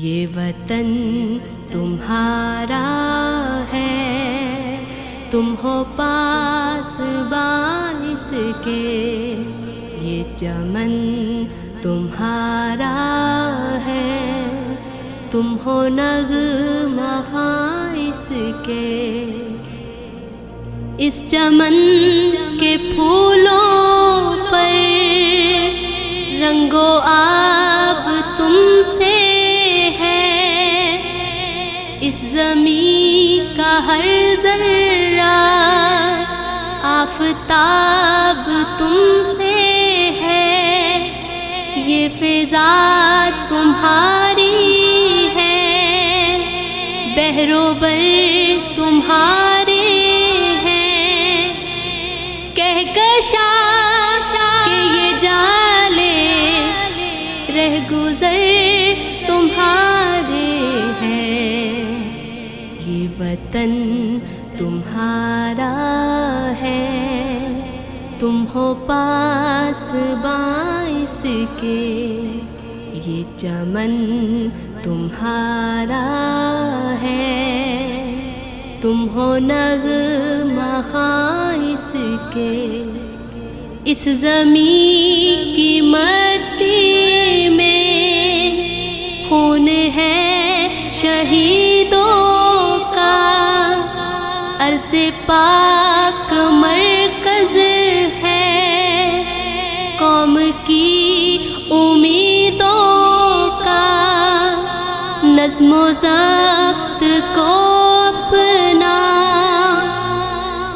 یہ وطن تمہارا ہے، تم ہو پاسبان اس کے، یہ چمن تمہارا ہے، تم ہو نغمہ خواں اس کے۔ اس چمن کے پھولوں پر رنگ و آب تم سے ہے، اس زمین کا ہر ذرہ آفتاب تم سے ہے، یہ فضا تمہاری ہے، بحر و بر تمہارے ہیں، کہکشاں کہ یہ جالے رہ گزر تمہارے ہیں، یہ وطن تمہارا ہے، تم ہو پاسباں اس کے، یہ چمن تمہارا ہے، تم ہو نغمہ خواں اس کے۔ اس زمین کی مٹی میں خون ہے شہیدوں کا، عرض پاک مرکز ہے قوم کی امیدوں کا، نظم و ضبط کو اپنا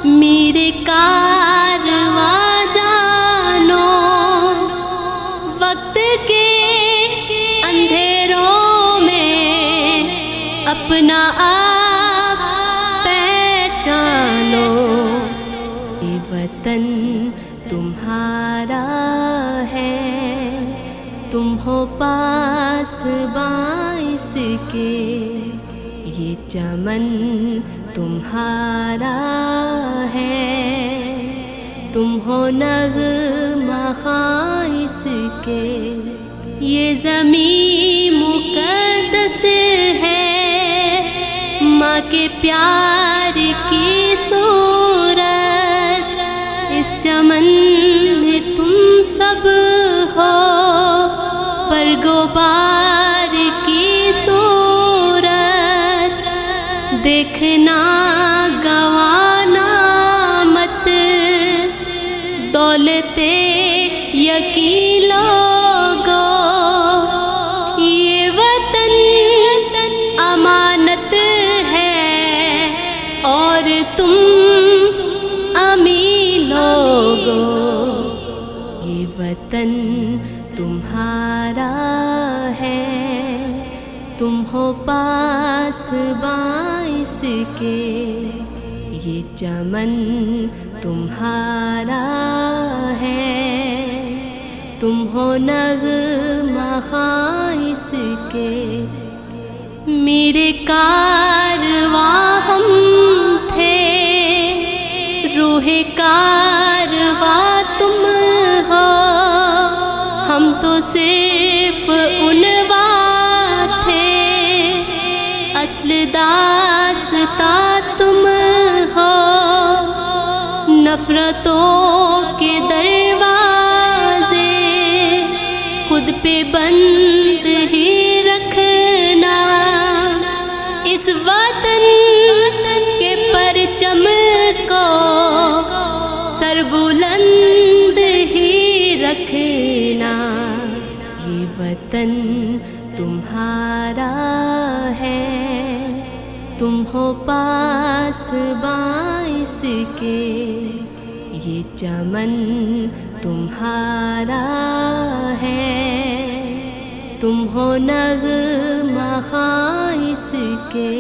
میرے کارواں جانو، وقت کے اندھیروں میں اپنا آپ پہچانو، یہ وطن تمہارا ہے، تم ہو پاسباں اس کے، یہ چمن تمہارا ہے، تم ہو نغمہ خواں اس کے۔ یہ زمین مقدس ہے، ماں کے پیار کی صورت، اس چمن میں تم سب ہو برگ و بار کی صورت، دیکھنا گوانا مت دولت یقین لوگو، یہ وطن امانت ہے اور تم امین لوگو، یہ وطن تمہارا ہے، تم ہو پاسباں اس کے، یہ چمن تمہارا ہے، تم ہو نغمہ خواں اس کے۔ میرے کارواں ہم تھے، روح کارواں تم ہو، ہم تو صرف عنواں تھے، اصل داستاں تم ہو، نفرتوں کے دروازے خود پہ بند ہی رکھنا، اس وطن کے پرچم کو سر بلند ہی رکھنا، یہ وطن تمہارا ہے، تم ہو پاسباں اس کے، یہ چمن تمہارا ہے، تم ہو نغمہ خواں اس کے۔